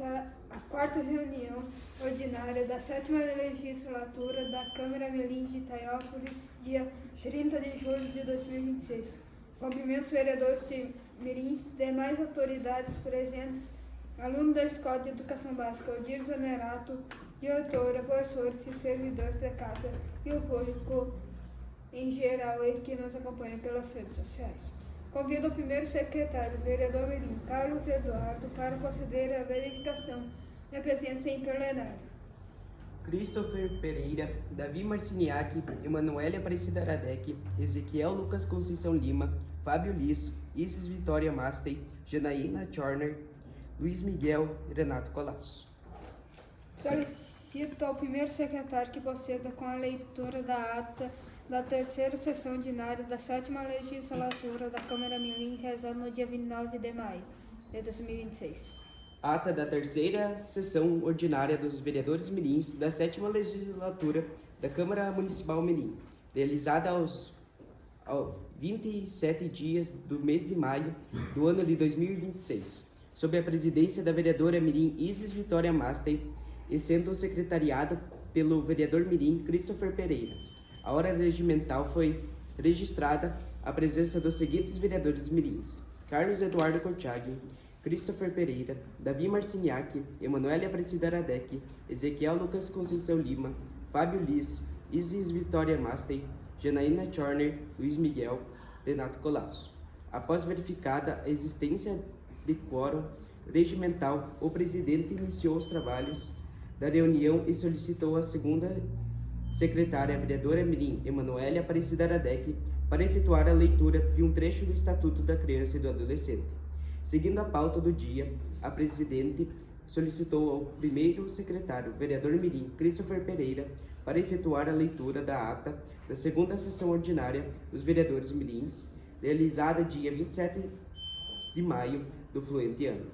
a quarta reunião ordinária da 7ª Legislatura da Câmara Mirim de Itaiópolis, dia 30 de julho de 2026. Cumprimentos vereadores de Mirim, demais autoridades presentes, alunos da Escola de Educação Básica Odir Zanerato, diretora, professores e servidores da casa e o público em geral e que nos acompanha pelas redes sociais. Convido o primeiro secretário, vereador Mirim, Carlos Eduardo, para proceder à verificação da presença em plenário. Christopher Pereira, Davi Marciniak, Emanuele Aparecida Radek, Ezequiel Lucas Conceição Lima, Fábio Liz, Isis Vitória Mastei, Janaína Chorner, Luiz Miguel e Renato Colasso. Solicito ao primeiro secretário que proceda com a leitura da ata da terceira sessão ordinária da 7ª Legislatura da Câmara Mirim, realizada no dia 29 de maio de 2026. Ata da terceira sessão ordinária dos vereadores mirins da 7ª Legislatura da Câmara Municipal Mirim, realizada aos 27 dias do mês de maio do ano de 2026, sob a presidência da vereadora Mirim Isis Vitória Mastei e sendo secretariado pelo vereador Mirim Christopher Pereira. A hora regimental foi registrada a presença dos seguintes vereadores mirins: Carlos Eduardo Cortiaghi, Christopher Pereira, Davi Marciniak, Emanuele Aparecida Radek, Ezequiel Lucas Conceição Lima, Fábio Liz, Isis Vitória Mastei, Janaína Chorner, Luiz Miguel, Renato Colasso. Após verificada a existência de quórum regimental, o presidente iniciou os trabalhos da reunião e solicitou a segunda secretária, a vereadora Mirim Emanuele Aparecida Radek, para efetuar a leitura de um trecho do Estatuto da Criança e do Adolescente. Seguindo a pauta do dia, a presidente solicitou ao primeiro secretário, vereador Mirim Christopher Pereira, para efetuar a leitura da ata da segunda sessão ordinária dos vereadores mirins, realizada dia 27 de maio do fluente ano.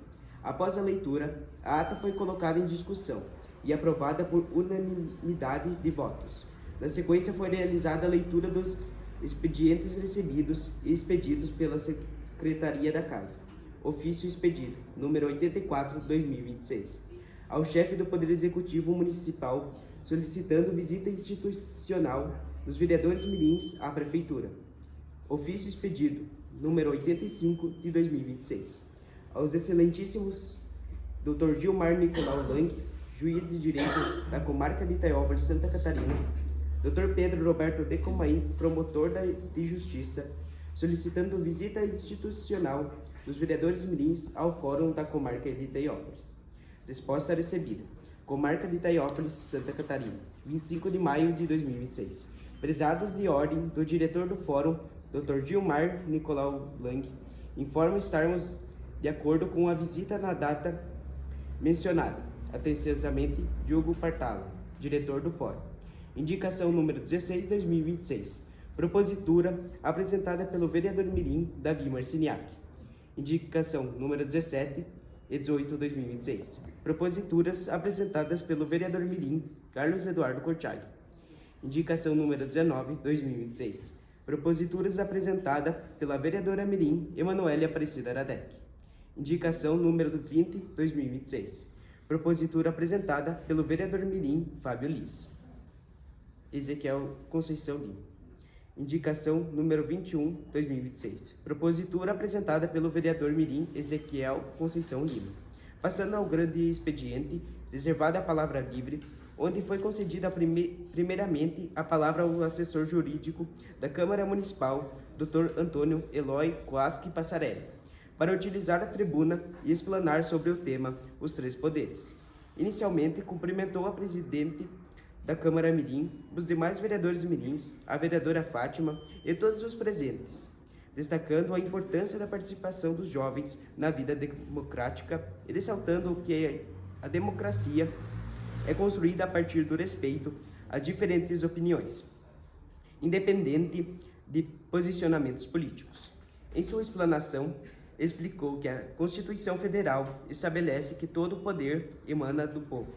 Após a leitura, a ata foi colocada em discussão e aprovada por unanimidade de votos. Na sequência, foi realizada a leitura dos expedientes recebidos e expedidos pela Secretaria da Casa. Ofício expedido, número 84/2026, ao chefe do Poder Executivo Municipal, solicitando visita institucional dos vereadores mirins à Prefeitura. Ofício expedido, número 85/2026, aos excelentíssimos Dr. Gilmar Nicolau Lang, juiz de Direito da Comarca de Itaiópolis, Santa Catarina, Dr. Pedro Roberto de Comain, promotor de Justiça, solicitando visita institucional dos vereadores mirins ao Fórum da Comarca de Itaiópolis. Resposta recebida. Comarca de Itaiópolis, Santa Catarina, 25 de maio de 2026. Prezados de ordem do diretor do Fórum, Dr. Gilmar Nicolau Lang, informo estarmos de acordo com a visita na data mencionada. Atenciosamente, Diogo Partala, diretor do Fórum. Indicação número 16/2026. Propositura apresentada pelo vereador Mirim, Davi Marciniak. Indicação número 17 e 18/2026. Proposituras apresentadas pelo vereador Mirim, Carlos Eduardo Cortiaghi. Indicação número 19/2026. Proposituras apresentada pela vereadora Mirim, Emanuele Aparecida Radek. Indicação número 20/2026. Propositura apresentada pelo vereador Mirim, Fábio Liz. Ezequiel Conceição Lima. Indicação número 21/2026. Propositura apresentada pelo vereador Mirim, Ezequiel Conceição Lima. Passando ao grande expediente, reservada a palavra livre, onde foi concedida primeiramente a palavra ao assessor jurídico da Câmara Municipal, Dr. Antônio Eloy Coasque Passarelli, para utilizar a tribuna e explanar sobre o tema Os Três Poderes. Inicialmente, cumprimentou a presidente da Câmara Mirim, os demais vereadores mirins, a vereadora Fátima e todos os presentes, destacando a importância da participação dos jovens na vida democrática e ressaltando que a democracia é construída a partir do respeito às diferentes opiniões, independente de posicionamentos políticos. Em sua explanação, explicou que a Constituição Federal estabelece que todo o poder emana do povo,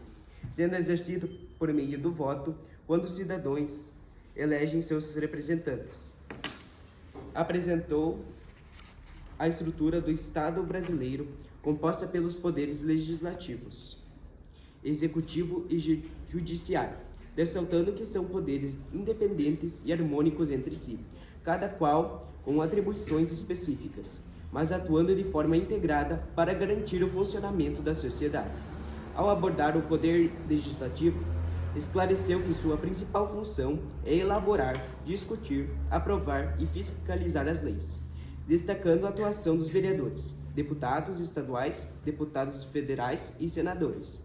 sendo exercido por meio do voto quando os cidadãos elegem seus representantes. Apresentou a estrutura do Estado brasileiro composta pelos poderes legislativos, executivo e judiciário, ressaltando que são poderes independentes e harmônicos entre si, cada qual com atribuições específicas, mas atuando de forma integrada para garantir o funcionamento da sociedade. Ao abordar o poder legislativo, esclareceu que sua principal função é elaborar, discutir, aprovar e fiscalizar as leis, destacando a atuação dos vereadores, deputados estaduais, deputados federais e senadores.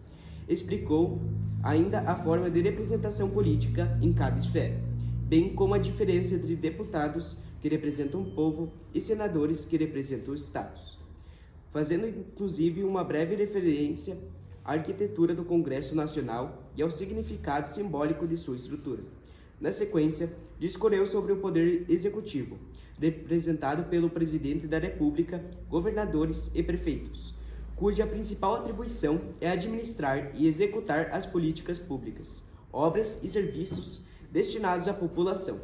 Explicou ainda a forma de representação política em cada esfera, bem como a diferença entre deputados que representam o povo e senadores que representam os estados, fazendo inclusive uma breve referência à arquitetura do Congresso Nacional e ao significado simbólico de sua estrutura. Na sequência, discorreu sobre o poder executivo, representado pelo Presidente da República, governadores e prefeitos, cuja principal atribuição é administrar e executar as políticas públicas, obras e serviços destinados à população.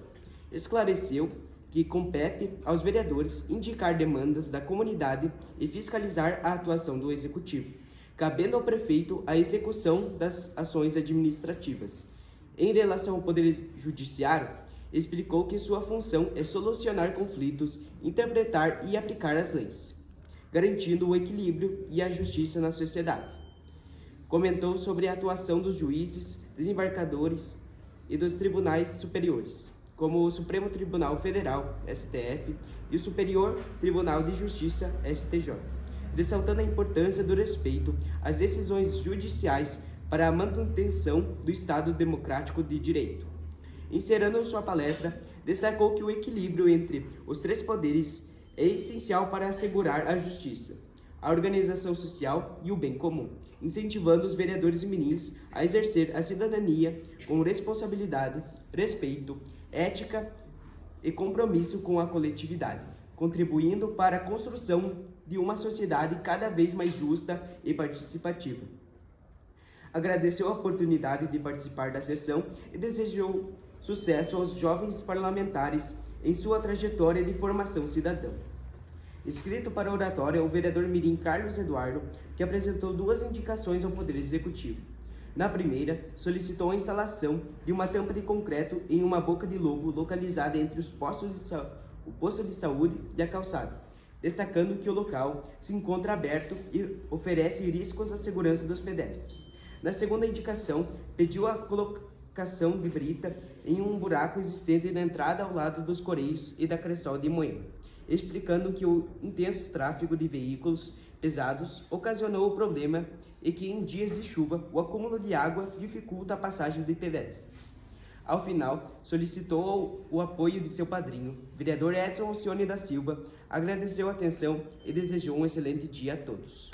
Esclareceu que compete aos vereadores indicar demandas da comunidade e fiscalizar a atuação do Executivo, cabendo ao prefeito a execução das ações administrativas. Em relação ao Poder Judiciário, explicou que sua função é solucionar conflitos, interpretar e aplicar as leis, garantindo o equilíbrio e a justiça na sociedade. Comentou sobre a atuação dos juízes, desembargadores e dos tribunais superiores, como o Supremo Tribunal Federal, STF, e o Superior Tribunal de Justiça, STJ, ressaltando a importância do respeito às decisões judiciais para a manutenção do Estado Democrático de Direito. Encerrando sua palestra, destacou que o equilíbrio entre os três poderes é essencial para assegurar a justiça, a organização social e o bem comum, incentivando os vereadores e mirins a exercer a cidadania com responsabilidade, respeito, ética e compromisso com a coletividade, contribuindo para a construção de uma sociedade cada vez mais justa e participativa. Agradeceu a oportunidade de participar da sessão e desejou sucesso aos jovens parlamentares em sua trajetória de formação cidadã. Escrito para a oratória, o vereador mirim Carlos Eduardo, que apresentou duas indicações ao Poder Executivo. Na primeira, solicitou a instalação de uma tampa de concreto em uma boca de lobo localizada entre o posto de saúde e a calçada, destacando que o local se encontra aberto e oferece riscos à segurança dos pedestres. Na segunda indicação, pediu a colocação de brita em um buraco existente na entrada ao lado dos Correios e da Cressol de Moema, explicando que o intenso tráfego de veículos pesados ocasionou o problema e que em dias de chuva o acúmulo de água dificulta a passagem de pedestres. Ao final, solicitou o apoio de seu padrinho, vereador Edson Alcione da Silva, agradeceu a atenção e desejou um excelente dia a todos.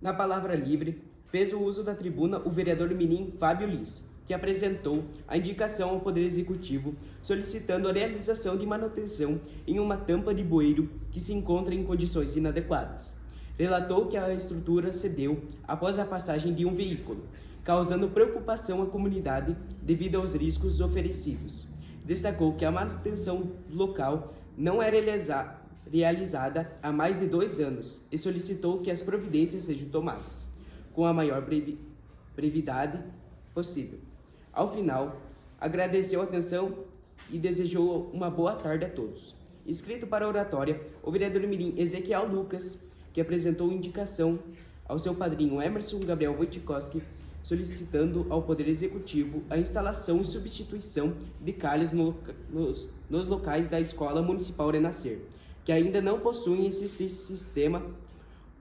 Na palavra livre, fez o uso da tribuna o vereador mirim Fábio Liz, que apresentou a indicação ao Poder Executivo solicitando a realização de manutenção em uma tampa de bueiro que se encontra em condições inadequadas. Relatou que a estrutura cedeu após a passagem de um veículo, causando preocupação à comunidade devido aos riscos oferecidos. Destacou que a manutenção local não era realizada há mais de 2 anos e solicitou que as providências sejam tomadas com a maior brevidade possível. Ao final, agradeceu a atenção e desejou uma boa tarde a todos. Inscrito para a oratória, o vereador mirim Ezequiel Lucas, que apresentou indicação ao seu padrinho Emerson Gabriel Wojtkowski, solicitando ao Poder Executivo a instalação e substituição de calhas nos locais da Escola Municipal Renascer, que ainda não possuem esse sistema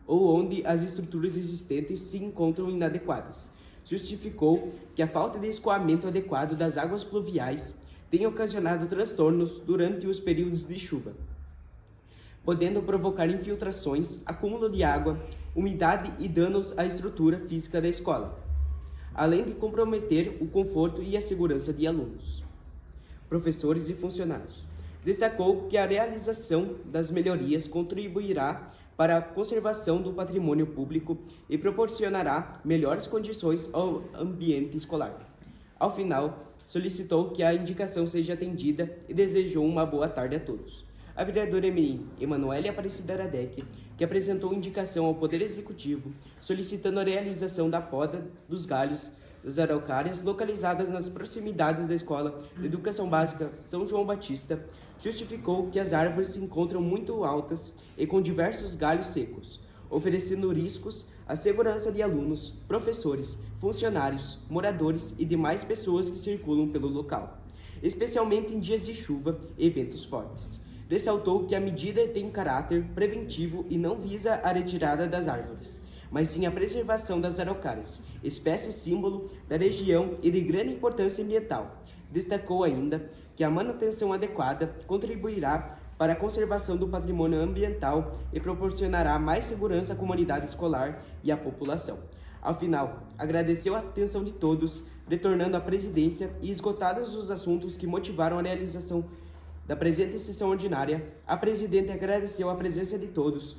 ou onde as estruturas existentes se encontram inadequadas. Justificou que a falta de escoamento adequado das águas pluviais tem ocasionado transtornos durante os períodos de chuva, podendo provocar infiltrações, acúmulo de água, umidade e danos à estrutura física da escola, além de comprometer o conforto e a segurança de alunos, professores e funcionários. Destacou que a realização das melhorias contribuirá para a conservação do patrimônio público e proporcionará melhores condições ao ambiente escolar. Ao final, solicitou que a indicação seja atendida e desejou uma boa tarde a todos. A vereadora Emirim Emanuele Aparecida Radec, que apresentou indicação ao Poder Executivo, solicitando a realização da poda dos galhos das araucárias localizadas nas proximidades da Escola de Educação Básica São João Batista, justificou que as árvores se encontram muito altas e com diversos galhos secos, oferecendo riscos à segurança de alunos, professores, funcionários, moradores e demais pessoas que circulam pelo local, especialmente em dias de chuva e ventos fortes. Ressaltou que a medida tem caráter preventivo e não visa a retirada das árvores, mas sim a preservação das araucárias, espécie símbolo da região e de grande importância ambiental. Destacou ainda que a manutenção adequada contribuirá para a conservação do patrimônio ambiental e proporcionará mais segurança à comunidade escolar e à população. Ao final, agradeceu a atenção de todos, retornando à presidência e esgotados os assuntos que motivaram a realização da presente sessão ordinária, a presidente agradeceu a presença de todos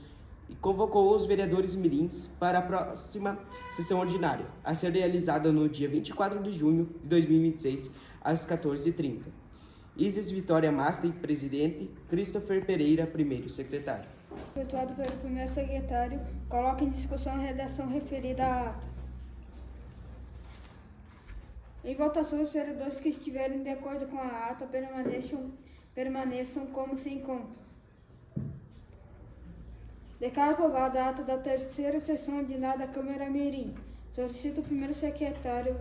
e convocou os vereadores mirins para a próxima sessão ordinária, a ser realizada no dia 24 de junho de 2026, às 14h30. Isis Vitória Mastey, presidente, Christopher Pereira, primeiro secretário. Efetuado pelo primeiro secretário, coloca em discussão a redação referida à ata. Em votação, os vereadores que estiverem de acordo com a ata permaneçam como se encontram. Declaro aprovada a ata da terceira sessão ordinária da Câmara Mirim. Solicito o primeiro secretário,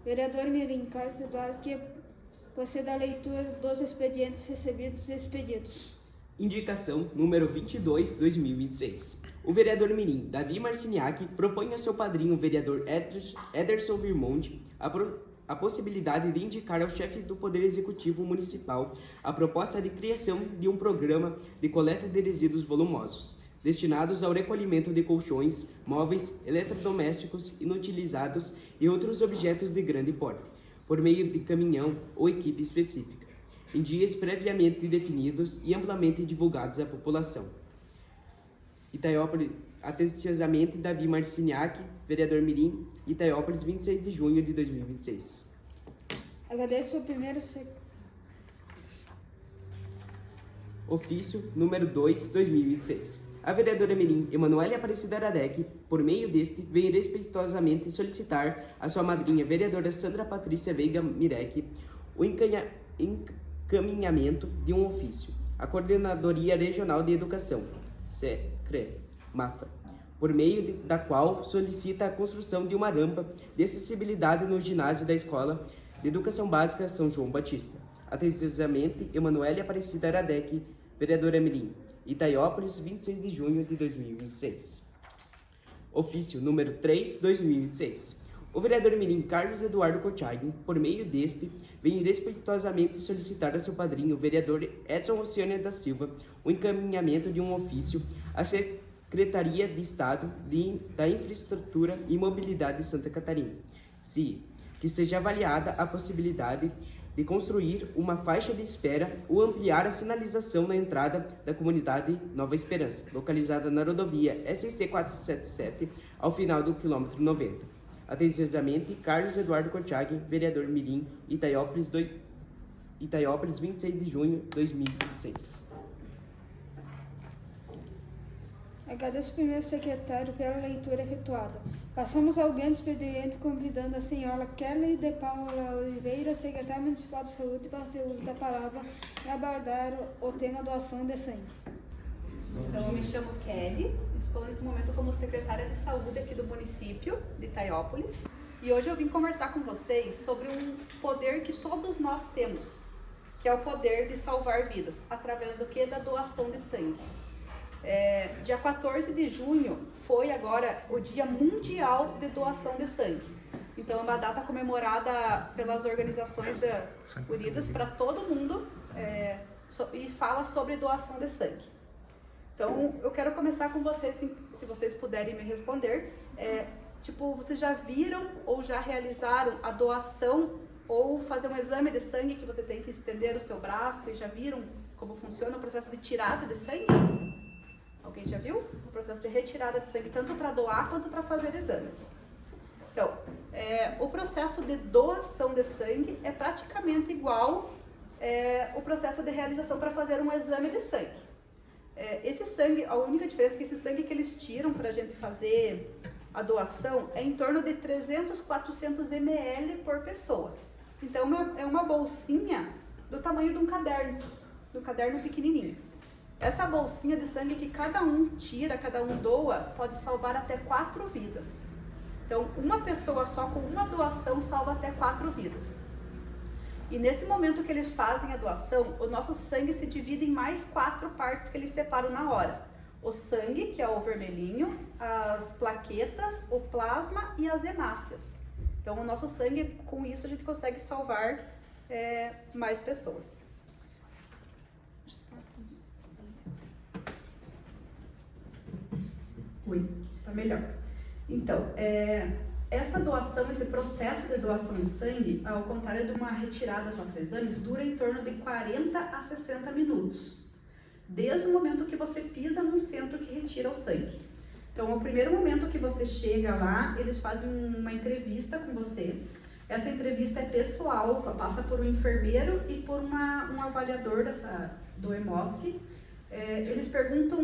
vereador Mirim, Carlos Eduardo, que proceda à leitura dos expedientes recebidos e expedidos. Indicação número 22/2026. O vereador mirim, Davi Marciniak, propõe a seu padrinho, o vereador Ederson Virmonte, a possibilidade de indicar ao chefe do Poder Executivo Municipal a proposta de criação de um programa de coleta de resíduos volumosos, destinados ao recolhimento de colchões, móveis, eletrodomésticos inutilizados e outros objetos de grande porte, por meio de caminhão ou equipe específica, em dias previamente definidos e amplamente divulgados à população. Itaiópolis, atenciosamente, Davi Marciniak, vereador mirim, Itaiópolis, 26 de junho de 2026. Agradeço o primeiro Ofício número 2/2026. A vereadora mirim Emanuele Aparecida Radec, por meio deste, vem respeitosamente solicitar à sua madrinha, vereadora Sandra Patrícia Veiga Mirek, o encaminhamento de um ofício à Coordenadoria Regional de Educação, MAFA, por meio da qual solicita a construção de uma rampa de acessibilidade no ginásio da Escola de Educação Básica São João Batista. Atenciosamente, Emanuele Aparecida Radec, vereadora mirim, Itaiópolis, 26 de junho de 2026. Ofício número 3/2026. O vereador mirim Carlos Eduardo Kochagin, por meio deste, vem respeitosamente solicitar a seu padrinho, o vereador Edson Oceania da Silva, o encaminhamento de um ofício à Secretaria de Estado da Infraestrutura e Mobilidade de Santa Catarina, que seja avaliada a possibilidade de construir uma faixa de espera ou ampliar a sinalização na entrada da comunidade Nova Esperança, localizada na rodovia SC 477, ao final do quilômetro 90. Atenciosamente, Carlos Eduardo Kochagin, vereador mirim, Itaiópolis, 26 de junho de 2026. Agradeço o primeiro secretário pela leitura efetuada. Passamos ao grande expediente, convidando a senhora Kelly de Paula Oliveira, secretária municipal de saúde, para ter uso da palavra e abordar o tema doação de sangue. Então, eu me chamo Kelly, estou nesse momento como secretária de saúde aqui do município de Itaiópolis, e hoje eu vim conversar com vocês sobre um poder que todos nós temos, que é o poder de salvar vidas, através do que? Da doação de sangue. Dia 14 de junho foi agora o Dia Mundial de Doação de Sangue. Então é uma data comemorada pelas organizações unidas para todo mundo e fala sobre doação de sangue. Então eu quero começar com vocês, se vocês puderem me responder. Vocês já viram ou já realizaram a doação ou fazer um exame de sangue que você tem que estender o seu braço e já viram como funciona o processo de tirada de sangue? Alguém já viu? O processo de retirada de sangue, tanto para doar quanto para fazer exames. Então, O processo de doação de sangue é praticamente igual o processo de realização para fazer um exame de sangue. Esse sangue, a única diferença é que esse sangue que eles tiram para a gente fazer a doação é em torno de 300, 400 ml por pessoa. Então, é uma bolsinha do tamanho de um caderno pequenininho. Essa bolsinha de sangue que cada um tira, cada um doa, pode salvar até 4 vidas. Então, uma pessoa só com uma doação salva até 4 vidas. E nesse momento que eles fazem a doação, o nosso sangue se divide em mais 4 partes que eles separam na hora. O sangue, que é o vermelhinho, as plaquetas, o plasma e as hemácias. Então, o nosso sangue, com isso, a gente consegue salvar mais pessoas. Ui, está melhor. Então, essa doação, esse processo de doação de sangue, ao contrário de uma retirada só para exames, dura em torno de 40 a 60 minutos. Desde o momento que você pisa num centro que retira o sangue. Então, o primeiro momento que você chega lá, eles fazem uma entrevista com você. Essa entrevista é pessoal, passa por um enfermeiro e por um avaliador do EMOSC. Eles perguntam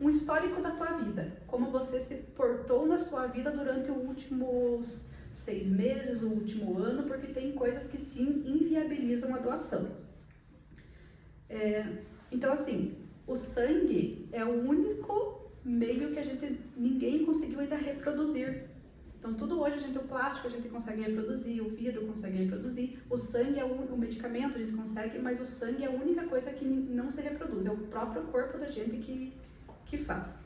um histórico da tua vida, como você se portou na sua vida durante os últimos 6 meses, o último ano, porque tem coisas que sim inviabilizam a doação. Então, assim, o sangue é o único meio que ninguém conseguiu ainda reproduzir. Então, tudo hoje, o plástico a gente consegue reproduzir, o vidro consegue reproduzir, o sangue é o medicamento, a gente consegue, mas o sangue é a única coisa que não se reproduz, é o próprio corpo da gente que faz.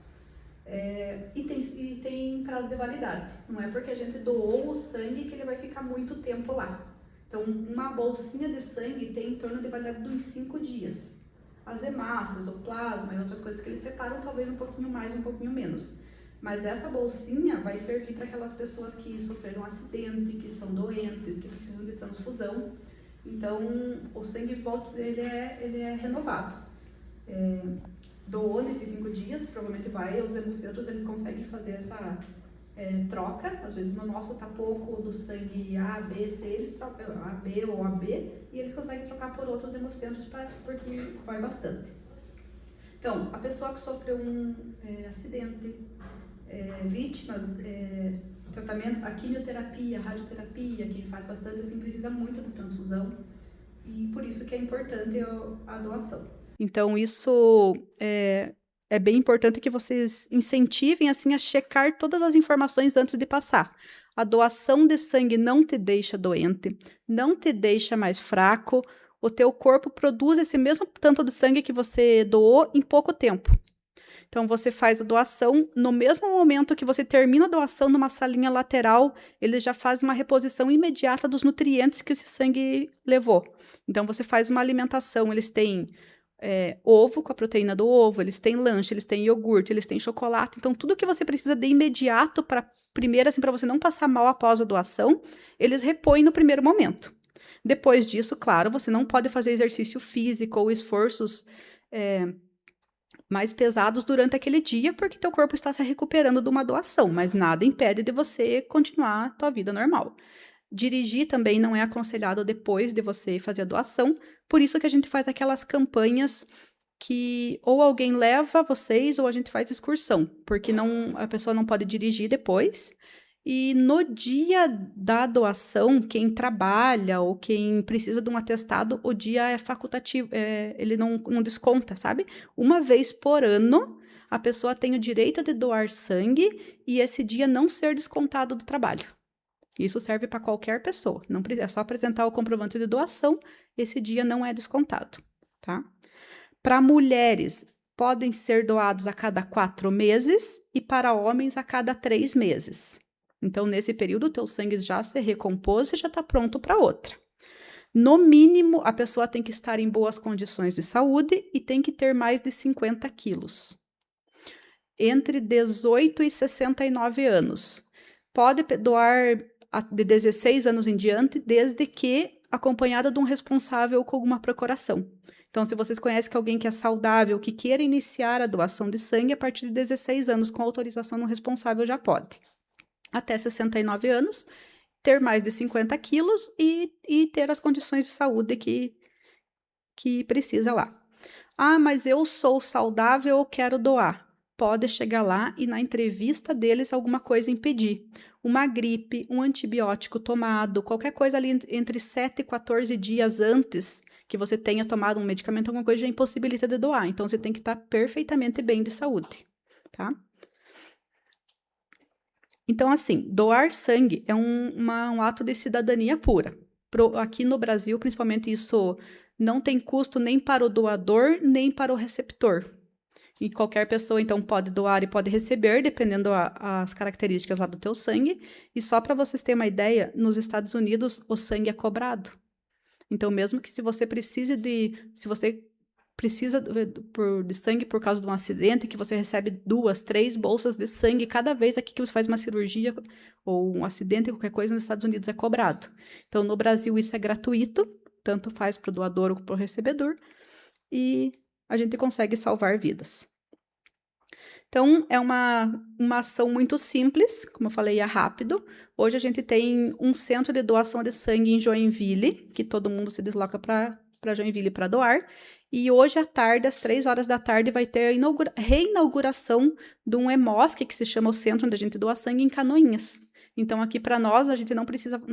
E tem prazo de validade, não é porque a gente doou o sangue que ele vai ficar muito tempo lá. Então, uma bolsinha de sangue tem em torno de validade de uns 5 dias. As hemácias, o plasma e outras coisas que eles separam, talvez um pouquinho mais, um pouquinho menos. Mas essa bolsinha vai servir para aquelas pessoas que sofreram um acidente, que são doentes, que precisam de transfusão. Então, o sangue ele é renovado. Doou nesses 5 dias, provavelmente os hemocentros eles conseguem fazer essa troca. Às vezes no nosso tá pouco do sangue A, B, C, eles trocam A, B ou AB, e eles conseguem trocar por outros hemocentros porque vai bastante. Então, a pessoa que sofreu um acidente, vítimas, tratamento, a quimioterapia, a radioterapia, quem faz bastante assim precisa muito de transfusão, e por isso que é importante a doação. Então, isso é bem importante que vocês incentivem assim a checar todas as informações antes de passar. A doação de sangue não te deixa doente, não te deixa mais fraco, o teu corpo produz esse mesmo tanto de sangue que você doou em pouco tempo. Então, você faz a doação, no mesmo momento que você termina a doação numa salinha lateral, eles já fazem uma reposição imediata dos nutrientes que esse sangue levou. Então, você faz uma alimentação, eles têm ovo com a proteína do ovo, eles têm lanche, eles têm iogurte, eles têm chocolate. Então, tudo que você precisa de imediato para você não passar mal após a doação, eles repõem no primeiro momento. Depois disso, claro, você não pode fazer exercício físico ou esforços mais pesados durante aquele dia, porque teu corpo está se recuperando de uma doação, mas nada impede de você continuar a tua vida normal. Dirigir também não é aconselhado depois de você fazer a doação, por isso que a gente faz aquelas campanhas que ou alguém leva vocês ou a gente faz excursão, porque a pessoa não pode dirigir depois. E no dia da doação, quem trabalha ou quem precisa de um atestado, o dia é facultativo, ele não desconta, sabe? Uma vez por ano, a pessoa tem o direito de doar sangue e esse dia não ser descontado do trabalho. Isso serve para qualquer pessoa, não é só apresentar o comprovante de doação, esse dia não é descontado, tá? Para mulheres, podem ser doados a cada 4 meses e para homens a cada 3 meses. Então, nesse período, o teu sangue já se recompôs e já está pronto para outra. No mínimo, a pessoa tem que estar em boas condições de saúde e tem que ter mais de 50 quilos. Entre 18 e 69 anos. Pode doar de 16 anos em diante, desde que acompanhada de um responsável com alguma procuração. Então, se vocês conhecem alguém que é saudável, que queira iniciar a doação de sangue, a partir de 16 anos, com autorização do responsável, já pode. Até 69 anos, ter mais de 50 quilos e ter as condições de saúde que precisa lá. Ah, mas eu sou saudável, eu quero doar. Pode chegar lá e na entrevista deles alguma coisa impedir. Uma gripe, um antibiótico tomado, qualquer coisa ali entre 7 e 14 dias antes que você tenha tomado um medicamento, alguma coisa já impossibilita de doar. Então, você tem que estar perfeitamente bem de saúde, tá? Então, assim, doar sangue é um ato de cidadania pura. Aqui no Brasil, principalmente, isso não tem custo nem para o doador, nem para o receptor. E qualquer pessoa, então, pode doar e pode receber, dependendo as características lá do teu sangue. E só para vocês terem uma ideia, nos Estados Unidos, o sangue é cobrado. Então, mesmo que se você precisa de sangue por causa de um acidente, que você recebe 2, 3 bolsas de sangue cada vez aqui que você faz uma cirurgia ou um acidente, qualquer coisa, nos Estados Unidos é cobrado. Então, no Brasil, isso é gratuito, tanto faz para o doador ou para o recebedor, e a gente consegue salvar vidas. Então, é uma ação muito simples, como eu falei, é rápido. Hoje a gente tem um centro de doação de sangue em Joinville, que todo mundo se desloca para Joinville para doar. E hoje à tarde, às 3 horas da tarde, vai ter a reinauguração de um EMOSC, que se chama o Centro onde a gente doa sangue, em Canoinhas. Então, aqui para nós, a gente não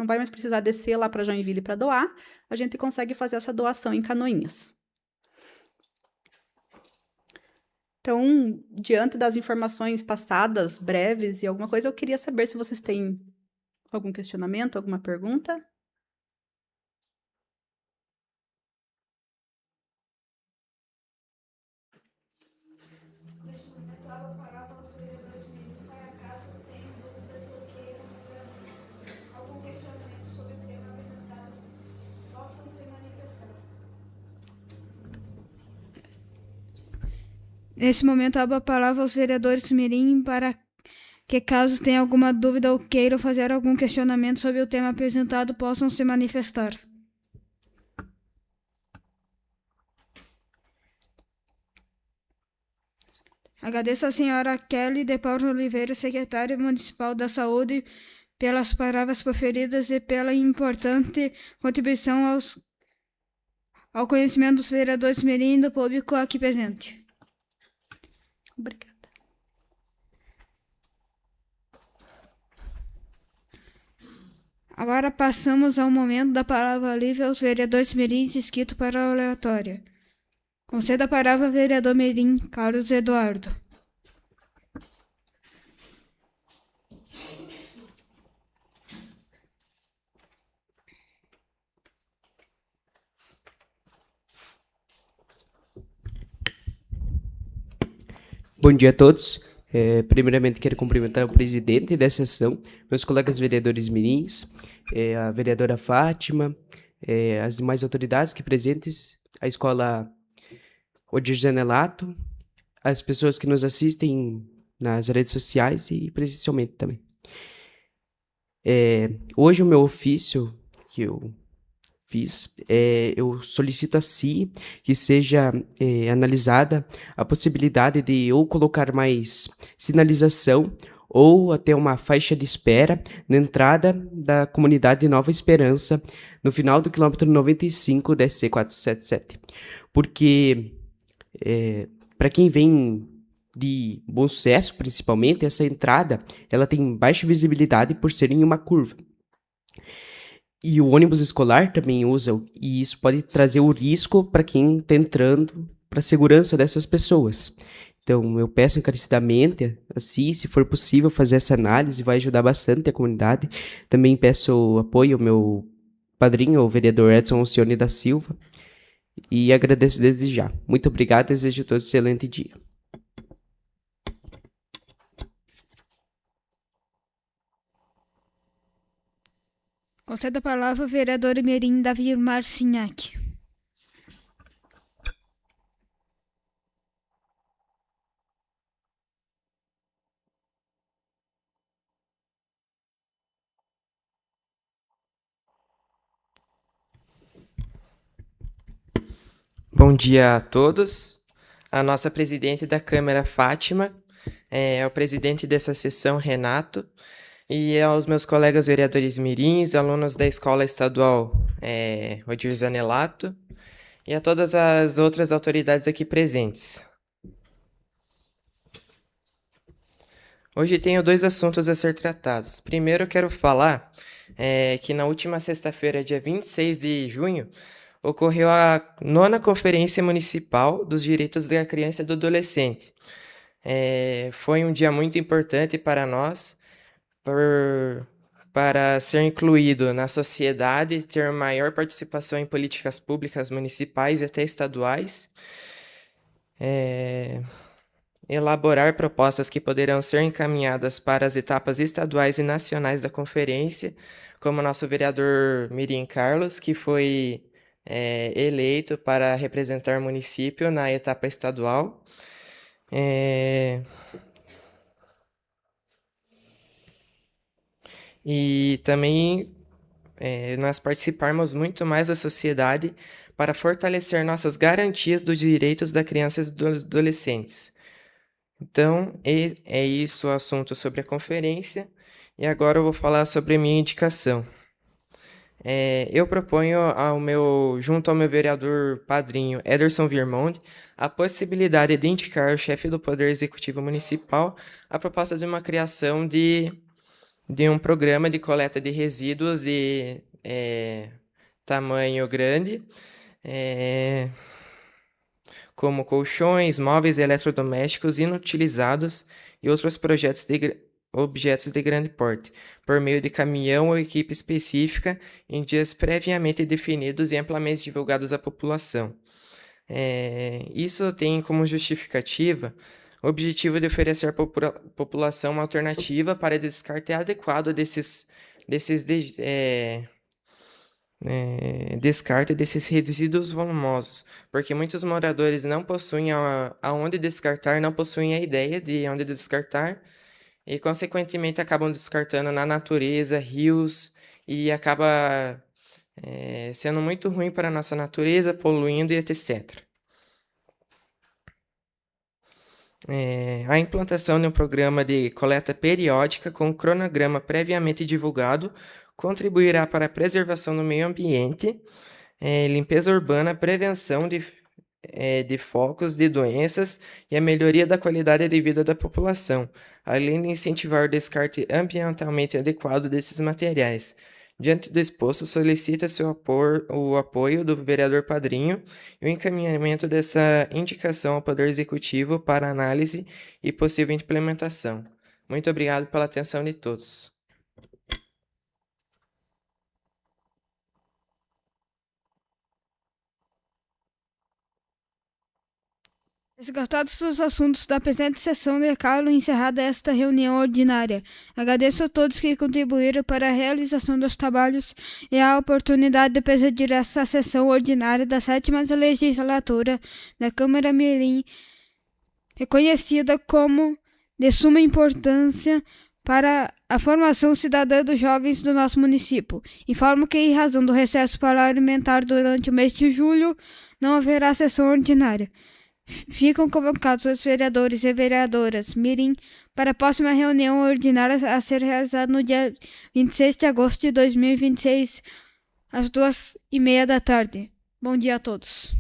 vai mais precisar descer lá para Joinville para doar, a gente consegue fazer essa doação em Canoinhas. Então, diante das informações passadas, breves e alguma coisa, eu queria saber se vocês têm algum questionamento, alguma pergunta. Neste momento, a água parar para os vereadores Mirim, para caso tenham dúvidas ou queiram algum questionamento sobre o tema apresentado, possam se manifestar. Nesse momento, abro a palavra aos vereadores Mirim para que, caso tenham alguma dúvida ou queiram fazer algum questionamento sobre o tema apresentado, possam se manifestar. Agradeço à senhora Kelly de Paulo Oliveira, secretária municipal da Saúde, pelas palavras proferidas e pela importante contribuição ao conhecimento dos vereadores Mirim e do público aqui presente. Obrigada. Agora passamos ao momento da palavra livre aos vereadores Mirim inscritos para a oratória. Conceda a palavra ao vereador Mirim, Carlos Eduardo. Bom dia a todos. Primeiramente, quero cumprimentar o presidente da sessão, meus colegas vereadores mirins, a vereadora Fátima, as demais autoridades aqui presentes, a escola Odir Zanelato, as pessoas que nos assistem nas redes sociais e presencialmente também. Hoje o meu ofício que eu fiz, eu solicito a si que seja analisada a possibilidade de ou colocar mais sinalização ou até uma faixa de espera na entrada da comunidade de Nova Esperança, no final do quilômetro 95 da SC 477. Porque, para quem vem de Bom Sucesso, principalmente, essa entrada ela tem baixa visibilidade por ser em uma curva. E o ônibus escolar também usa, e isso pode trazer o risco para quem está entrando, para a segurança dessas pessoas. Então, eu peço encarecidamente, assim, se for possível, fazer essa análise, vai ajudar bastante a comunidade. Também peço apoio ao meu padrinho, o vereador Edson Alcione da Silva, e agradeço desde já. Muito obrigado, desejo a todos um excelente dia. Conceda a palavra ao vereador Mirim, Davi Marcinhac. Bom dia a todos. A nossa presidente da Câmara, Fátima, o presidente dessa sessão, Renato, e aos meus colegas vereadores mirins, alunos da Escola Estadual Odir Zanelato, e a todas as outras autoridades aqui presentes. Hoje tenho 2 assuntos a ser tratados. Primeiro, eu quero falar que na última sexta-feira, dia 26 de junho, ocorreu a 9ª Conferência Municipal dos Direitos da Criança e do Adolescente. Foi um dia muito importante para nós, para ser incluído na sociedade, ter maior participação em políticas públicas municipais e até estaduais, elaborar propostas que poderão ser encaminhadas para as etapas estaduais e nacionais da conferência, como nosso vereador Mirim Carlos, que foi eleito para representar o município na etapa estadual. E também nós participarmos muito mais da sociedade para fortalecer nossas garantias dos direitos das crianças e dos adolescentes. Então, é isso o assunto sobre a conferência, e agora eu vou falar sobre a minha indicação. Eu proponho junto ao meu vereador padrinho Ederson Virmonde, a possibilidade de indicar o chefe do Poder Executivo Municipal a proposta de uma criação de um programa de coleta de resíduos de tamanho grande, como colchões, móveis e eletrodomésticos inutilizados e outros objetos de grande porte, por meio de caminhão ou equipe específica em dias previamente definidos e amplamente divulgados à população. Isso tem como justificativa o objetivo de oferecer à população uma alternativa para descarte adequado desses descarte desses resíduos volumosos, porque muitos moradores não possuem aonde descartar, não possuem a ideia de onde descartar e, consequentemente, acabam descartando na natureza, rios, e acaba sendo muito ruim para a nossa natureza, poluindo e etc. A implantação de um programa de coleta periódica com cronograma previamente divulgado contribuirá para a preservação do meio ambiente, limpeza urbana, prevenção de focos de doenças e a melhoria da qualidade de vida da população, além de incentivar o descarte ambientalmente adequado desses materiais. Diante do exposto, solicita-se o apoio do vereador padrinho e o encaminhamento dessa indicação ao Poder Executivo para análise e possível implementação. Muito obrigado pela atenção de todos. Esgotados os assuntos da presente sessão, declaro encerrada esta reunião ordinária. Agradeço a todos que contribuíram para a realização dos trabalhos e a oportunidade de presidir esta sessão ordinária da 7ª Legislatura da Câmara Mirim, reconhecida como de suma importância para a formação cidadã dos jovens do nosso município. Informo que, em razão do recesso parlamentar durante o mês de julho, não haverá sessão ordinária. Ficam convocados os vereadores e vereadoras Mirim para a próxima reunião ordinária a ser realizada no dia 26 de agosto de 2026, às 14h30 da tarde. Bom dia a todos.